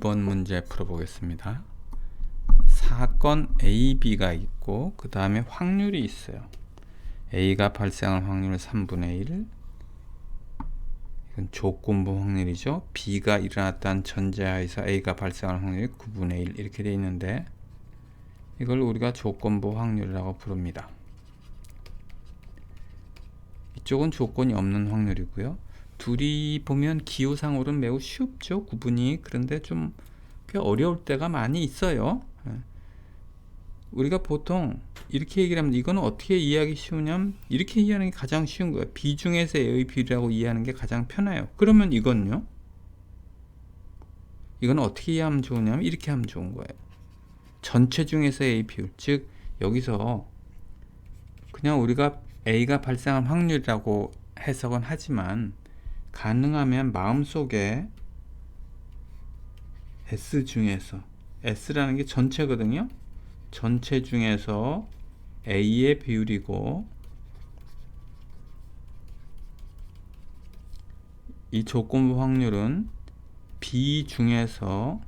2번 문제 풀어보겠습니다. 사건 A, B가 있고 그 다음에 확률이 있어요. A가 발생할 확률 3분의 1, 이건 조건부 확률이죠. B가 일어났다는 전제하에서 A가 발생할 확률이 9분의 1 이렇게 되어 있는데, 이걸 우리가 조건부 확률이라고 부릅니다. 이쪽은 조건이 없는 확률이고요. 둘이 보면 기호상으로는 매우 쉽죠, 구분이. 그런데 좀 꽤 어려울 때가 많이 있어요. 우리가 보통 이렇게 얘기를 하면, 이거는 어떻게 이해하기 쉬우냐면 이렇게 이해하는 게 가장 쉬운 거예요. B 중에서 A의 비율이라고 이해하는 게 가장 편해요. 그러면 이거는요, 이거는 어떻게 이해하면 좋으냐면 이렇게 하면 좋은 거예요. 전체 중에서 A 비율, 즉 여기서 그냥 우리가 A가 발생한 확률이라고 해석은 하지만, 가능하면 마음속에 S 중에서, S라는 게 전체거든요. 전체 중에서 A의 비율이고, 이 조건부 확률은 B 중에서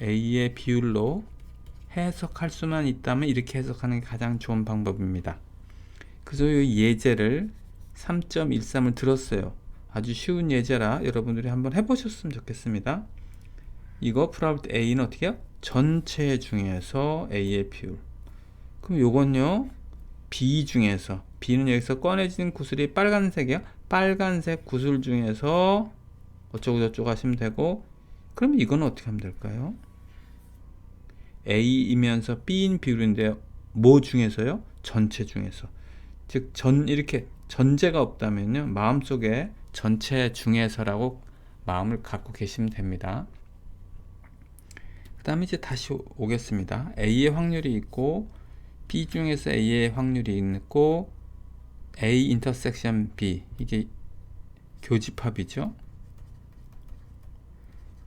A의 비율로 해석할 수만 있다면 이렇게 해석하는 게 가장 좋은 방법입니다. 그래서 이 예제를 3.13을 들었어요. 아주 쉬운 예제라 여러분들이 한번 해보셨으면 좋겠습니다. 이거 풀어볼 때 A는 어떻게 해요? 전체 중에서 A의 비율. 그럼 요건요, B 중에서, B는 여기서 꺼내진 구슬이 빨간색이야. 빨간색 구슬 중에서 어쩌고 저쩌고 하시면 되고, 그럼 이건 어떻게 하면 될까요? A이면서 B인 비율인데 뭐 중에서요? 전체 중에서. 즉 이렇게 전제가 없다면요, 마음속에 전체 중에서라고 마음을 갖고 계시면 됩니다. 그 다음에 이제 다시 오겠습니다. A의 확률이 있고 B 중에서 A의 확률이 있고, A 인터섹션 B, 이게 교집합이죠.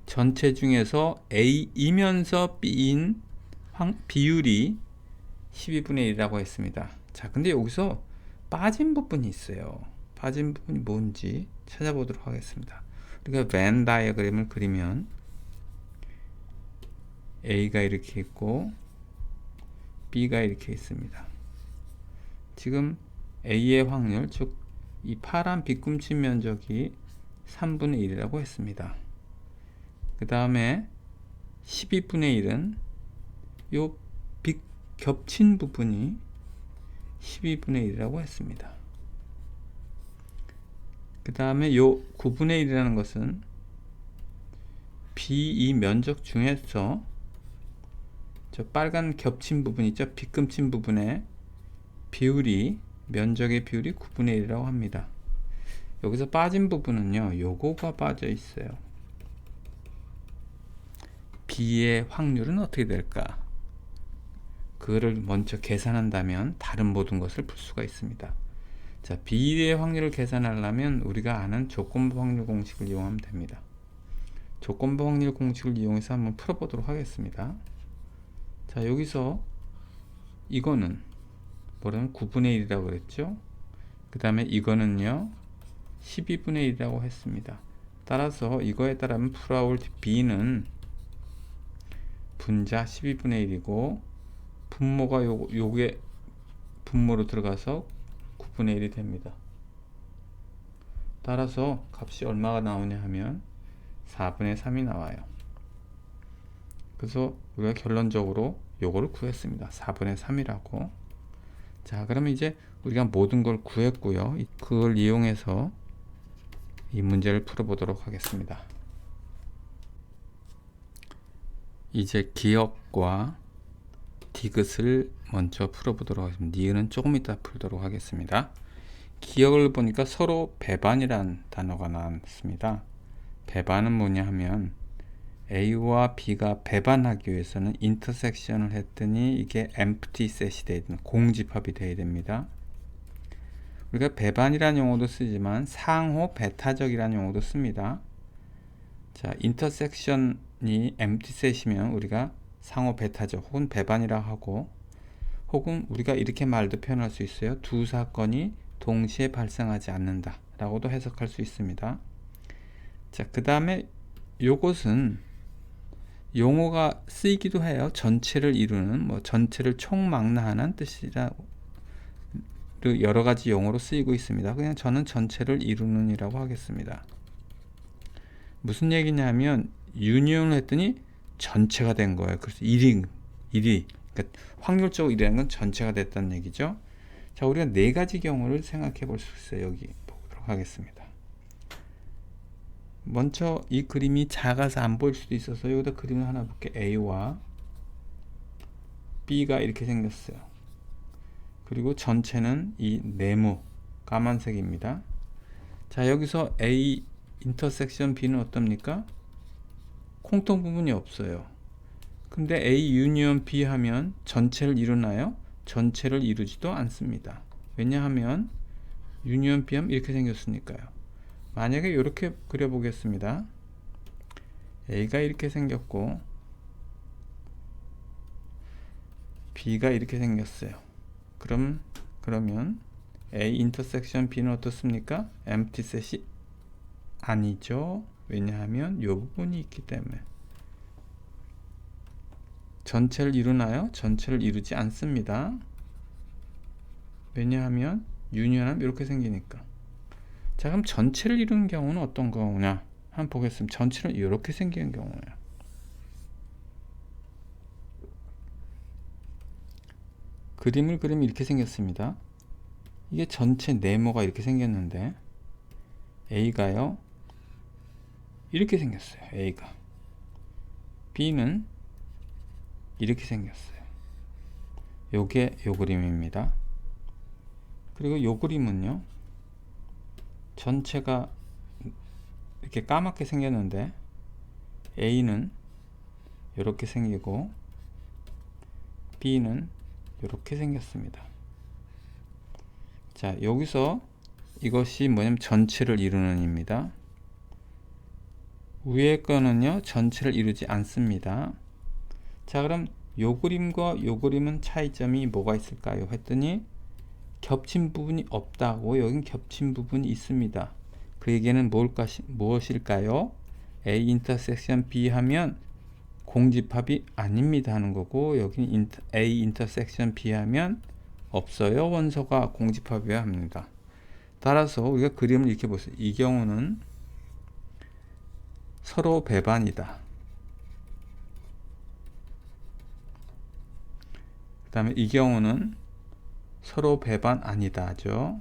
전체 중에서 A이면서 B인 비율이 12분의 1이라고 했습니다. 자, 근데 여기서 빠진 부분이 있어요. 빠진 부분이 뭔지 찾아보도록 하겠습니다. 우리가 벤 다이어그램을 그리면 A가 이렇게 있고 B가 이렇게 있습니다. 지금 A의 확률, 즉 이 파란 빗꿈치 면적이 3분의 1이라고 했습니다. 그 다음에 12분의 1은 요 겹친 부분이 12분의 1이라고 했습니다. 그 다음에 요 9분의 1이라는 것은 B 이 면적 중에서 저 빨간 겹친 부분 있죠, 빗금친 부분의 비율이, 면적의 비율이 9분의 1이라고 합니다. 여기서 빠진 부분은요, 요거가 빠져 있어요. B의 확률은 어떻게 될까? 그거를 먼저 계산한다면 다른 모든 것을 풀 수가 있습니다. 자, B의 확률을 계산하려면 우리가 아는 조건부 확률 공식을 이용하면 됩니다. 조건부 확률 공식을 이용해서 한번 풀어보도록 하겠습니다. 자, 여기서 이거는 뭐라면 9분의 1이라고 그랬죠. 그 다음에 이거는요 12분의 1이라고 했습니다. 따라서 이거에 따르면 풀어올 B는 분자 12분의 1이고, 분모가 요게 분모로 들어가서 9분의 1이 됩니다. 따라서 값이 얼마가 나오냐 하면 4분의 3이 나와요. 그래서 우리가 결론적으로 요거를 구했습니다. 4분의 3이라고. 자, 그러면 이제 우리가 모든 걸 구했고요. 그걸 이용해서 이 문제를 풀어보도록 하겠습니다. 이제 기억과 디귿을 먼저 풀어보도록 하겠습니다. 니은은 조금 이따 풀도록 하겠습니다. 기억을 보니까 서로 배반이란 단어가 나왔습니다. 배반은 뭐냐 하면 A와 B가 배반하기 위해서는 인터섹션을 했더니 이게 empty set이 돼야 됩니다. 공집합이 돼야 됩니다. 우리가 배반이라는 용어도 쓰지만 상호 배타적이라는 용어도 씁니다. 자, 인터섹션이 empty set이면 우리가 상호 배타적 혹은 배반이라 하고, 혹은 우리가 이렇게 말도 표현할 수 있어요. 두 사건이 동시에 발생하지 않는다 라고도 해석할 수 있습니다. 자, 그 다음에 요것은 용어가 쓰이기도 해요. 전체를 이루는, 뭐 전체를 총망라하는 뜻이라 여러 가지 용어로 쓰이고 있습니다. 그냥 저는 전체를 이루는 이라고 하겠습니다. 무슨 얘기냐면 유니온을 했더니 전체가 된 거예요. 그래서 1이 그러니까 확률적으로 1이라는 건 전체가 됐다는 얘기죠. 자, 우리가 네 가지 경우를 생각해 볼 수 있어요. 여기 보도록 하겠습니다. 먼저 이 그림이 작아서 안 보일 수도 있어서 여기다 그림을 하나 볼게요. A와 B가 이렇게 생겼어요. 그리고 전체는 이 네모 까만색입니다. 자, 여기서 A 인터섹션 B는 어떻습니까? 공통 부분이 없어요. 근데 A 유니온 B 하면 전체를 이루나요? 전체를 이루지도 않습니다. 왜냐하면 유니온 B 하면 이렇게 생겼으니까요. 만약에 이렇게 그려보겠습니다. A가 이렇게 생겼고 B가 이렇게 생겼어요. 그러면 A 인터섹션 B는 어떻습니까? empty set이 아니죠. 왜냐하면 이 부분이 있기 때문에. 전체를 이루나요? 전체를 이루지 않습니다. 왜냐하면 유니온하면 이렇게 생기니까. 자, 그럼 전체를 이루는 경우는 어떤 경우냐? 한번 보겠습니다. 전체는 이렇게 생기는 경우예요. 그림을 그리면 이렇게 생겼습니다. 이게 전체 네모가 이렇게 생겼는데 A가요 이렇게 생겼어요. A가 B는 이렇게 생겼어요. 요게 요 그림입니다. 그리고 요 그림은요 전체가 이렇게 까맣게 생겼는데 A는 이렇게 생기고 B는 이렇게 생겼습니다. 자, 여기서 이것이 뭐냐면 전체를 이루는 입니다. 위에 거는요 전체를 이루지 않습니다. 자, 그럼 요 그림과 요 그림은 차이점이 뭐가 있을까요? 했더니 겹친 부분이 없다고. 여긴 겹친 부분이 있습니다. 그 얘기는 무엇일까요? A 인터섹션 B 하면 공집합이 아닙니다 하는 거고, 여기는 A 인터섹션 B 하면 없어요. 원소가 공집합이어야 합니다. 따라서 우리가 그림을 이렇게 보세요. 이 경우는 서로 배반이다. 그 다음에 이 경우는 서로 배반 아니다죠.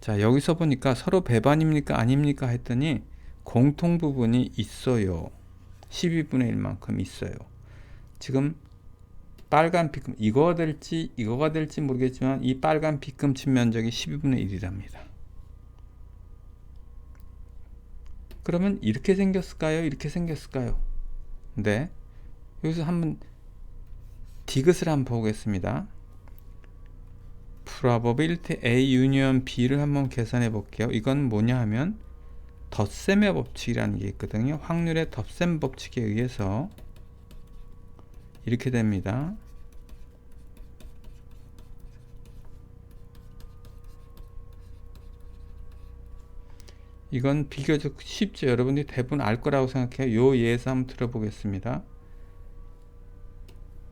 자, 여기서 보니까 서로 배반입니까 아닙니까 했더니 공통 부분이 있어요. 12분의 1만큼 있어요. 지금 빨간 빗금, 이거가 될지 모르겠지만 이 빨간 빗금친 면적이 12분의 1이랍니다. 그러면 이렇게 생겼을까요? 이렇게 생겼을까요? 네. 여기서 한번 디귿을 한번 보겠습니다. probability A 유니온 B를 한번 계산해 볼게요. 이건 뭐냐 하면 덧셈의 법칙이라는 게 있거든요. 확률의 덧셈 법칙에 의해서 이렇게 됩니다. 이건 비교적 쉽죠. 여러분들이 대부분 알 거라고 생각해요. 요 예에서 한번 들어보겠습니다.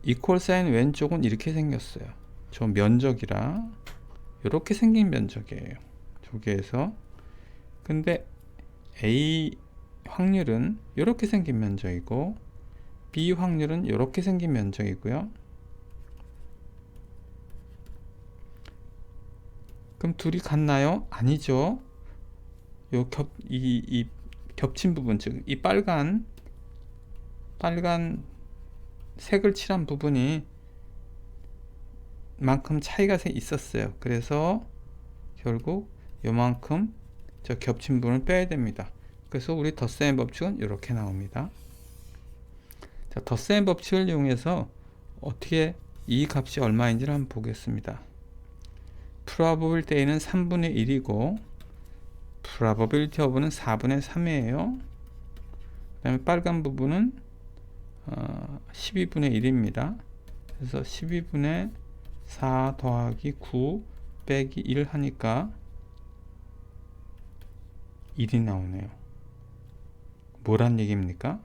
이퀄 사인 왼쪽은 이렇게 생겼어요. 저 면적이라 이렇게 생긴 면적이에요. 저기에서. 근데 A 확률은 이렇게 생긴 면적이고 B 확률은 이렇게 생긴 면적이고요. 그럼 둘이 같나요? 아니죠. 이 겹친 부분, 즉 이 빨간 색을 칠한 부분이 만큼 차이가 있었어요. 그래서 결국 요만큼 저 겹친 부분을 빼야 됩니다. 그래서 우리 덧셈 법칙은 이렇게 나옵니다. 자, 덧셈 법칙을 이용해서 어떻게 이 값이 얼마인지를 한번 보겠습니다. probability A는 3분의 1이고 probability of는 4분의 3이에요. 그 다음에 빨간 부분은 12분의 1입니다. 그래서 12분의 4 더하기 9 빼기 1 하니까 1이 나오네요. 뭐란 얘기입니까?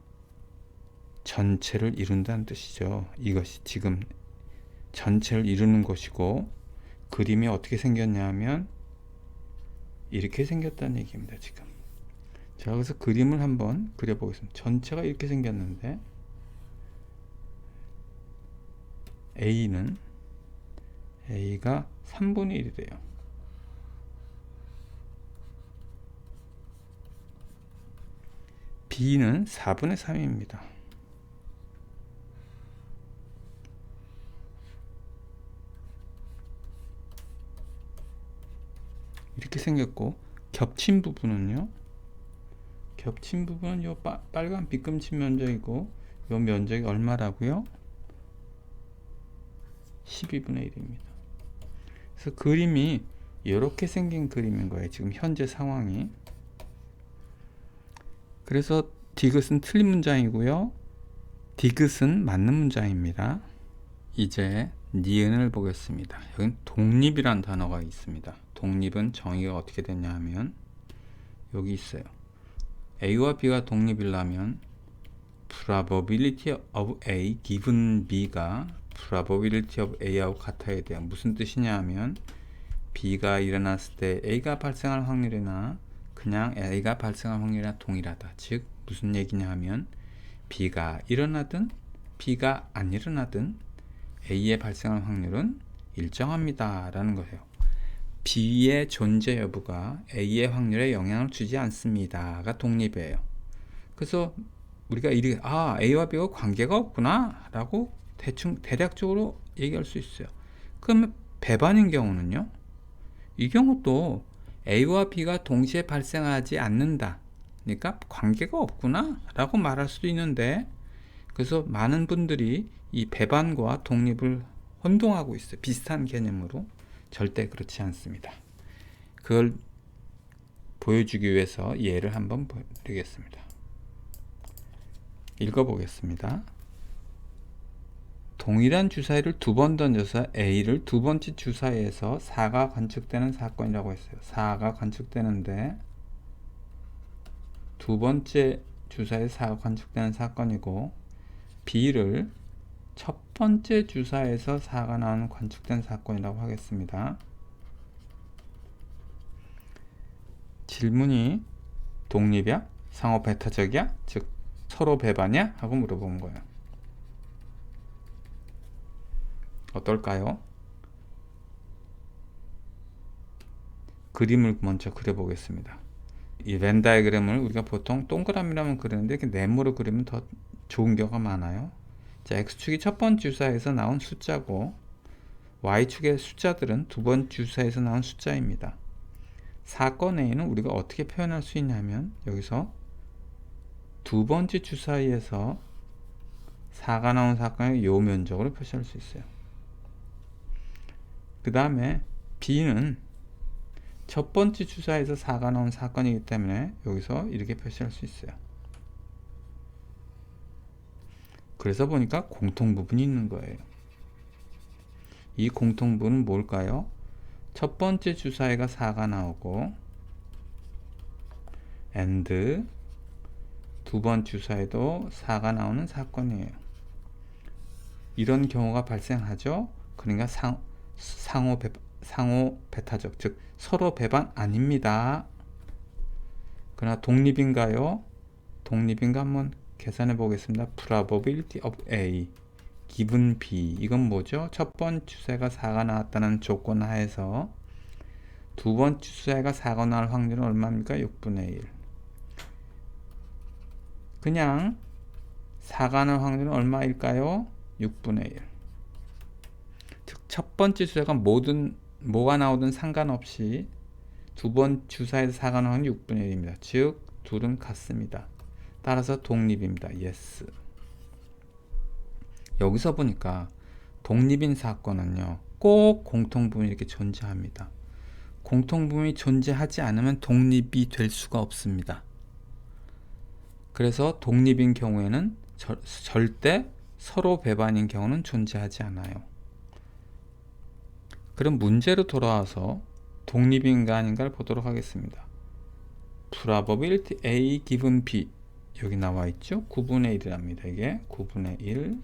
전체를 이룬다는 뜻이죠. 이것이 지금 전체를 이루는 것이고, 그림이 어떻게 생겼냐 하면 이렇게 생겼다는 얘기입니다. 지금 자, 그래서 그림을 한번 그려보겠습니다. 전체가 이렇게 생겼는데 A가 3분의 1이래요. B는 4분의 3입니다. 이렇게 생겼고, 겹친 부분은요, 요 빨간 빗금친 면적이고, 요 면적이 얼마라고요? 12분의 1입니다. 그래서 그림이 이렇게 생긴 그림인 거예요. 지금 현재 상황이. 그래서 디귿은 틀린 문장이고요, 디귿은 맞는 문장입니다. 이제 니은을 보겠습니다. 여긴 독립이란 단어가 있습니다. 독립은 정의가 어떻게 되냐 하면 여기 있어요. A와 B가 독립이라면 probability of A given B가 probability of A하고 같아야 돼요. 무슨 뜻이냐 하면 B가 일어났을 때 A가 발생할 확률이나 그냥 A가 발생할 확률이나 동일하다. 즉 무슨 얘기냐 하면 B가 일어나든 B가 안 일어나든 A의 발생할 확률은 일정합니다 라는 거예요. B의 존재 여부가 A의 확률에 영향을 주지 않습니다가 독립이에요. 그래서 우리가 이렇게 A와 B가 관계가 없구나 라고 대략적으로 얘기할 수 있어요. 그러면 배반인 경우는요, 이 경우도 A와 B가 동시에 발생하지 않는다, 그러니까 관계가 없구나 라고 말할 수도 있는데, 그래서 많은 분들이 이 배반과 독립을 혼동하고 있어요. 비슷한 개념으로. 절대 그렇지 않습니다. 그걸 보여주기 위해서 예를 한번 보여드리겠습니다. 읽어보겠습니다. 동일한 주사위를 두 번 던져서 A를 두 번째 주사위에서 4가 관측되는 사건이라고 했어요. 4가 관측되는데 두 번째 주사위에 4가 관측되는 사건이고, B를 첫 번째 주사에서 4가 나오는 관측된 사건이라고 하겠습니다. 질문이 독립이야? 상호 배타적이야? 즉 서로 배반이야? 하고 물어본 거예요. 어떨까요? 그림을 먼저 그려보겠습니다. 이 벤 다이그램을 우리가 보통 동그라미라면 그리는데 이렇게 네모로 그리면 더 좋은 경우가 많아요. 자, X축이 첫 번째 주사에서 나온 숫자고, Y축의 숫자들은 두 번째 주사에서 나온 숫자입니다. 사건 A는 우리가 어떻게 표현할 수 있냐면, 여기서 두 번째 주사위에서 4가 나온 사건의 요 면적으로 표시할 수 있어요. 그 다음에 B는 첫 번째 주사에서 4가 나온 사건이기 때문에 여기서 이렇게 표시할 수 있어요. 그래서 보니까 공통부분이 있는 거예요. 이 공통부분은 뭘까요? 첫 번째 주사위가 4가 나오고 and 두 번 주사위도 4가 나오는 사건이에요. 이런 경우가 발생하죠. 그러니까 상호 배타적, 즉 서로 배반 아닙니다. 그러나 독립인가요? 독립인가 한번 계산해 보겠습니다. probability of A given B, 이건 뭐죠? 첫 번 주사위가 4가 나왔다는 조건 하에서 두 번 주사위가 4가 나올 확률은 얼마입니까? 6분의 1. 그냥 4가 나올 확률은 얼마일까요? 6분의 1. 즉 첫 번째 주사위가 뭐가 나오든 상관없이 두 번 주사위에서 4가 나오는 6분의 1입니다. 즉 둘은 같습니다. 따라서 독립입니다. yes. 여기서 보니까 독립인 사건은요, 꼭 공통부분이 이렇게 존재합니다. 공통부분이 존재하지 않으면 독립이 될 수가 없습니다. 그래서 독립인 경우에는 절대 서로 배반인 경우는 존재하지 않아요. 그럼 문제로 돌아와서 독립인가 아닌가를 보도록 하겠습니다. probability A given B 여기 나와 있죠. 9분의 1이랍니다. 이게 9분의 1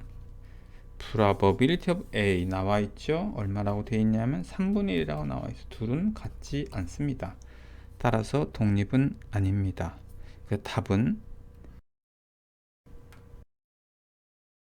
probability of A 나와 있죠. 얼마라고 되어 있냐면 3분의 1이라고 나와 있어. 둘은 같지 않습니다. 따라서 독립은 아닙니다. 그 답은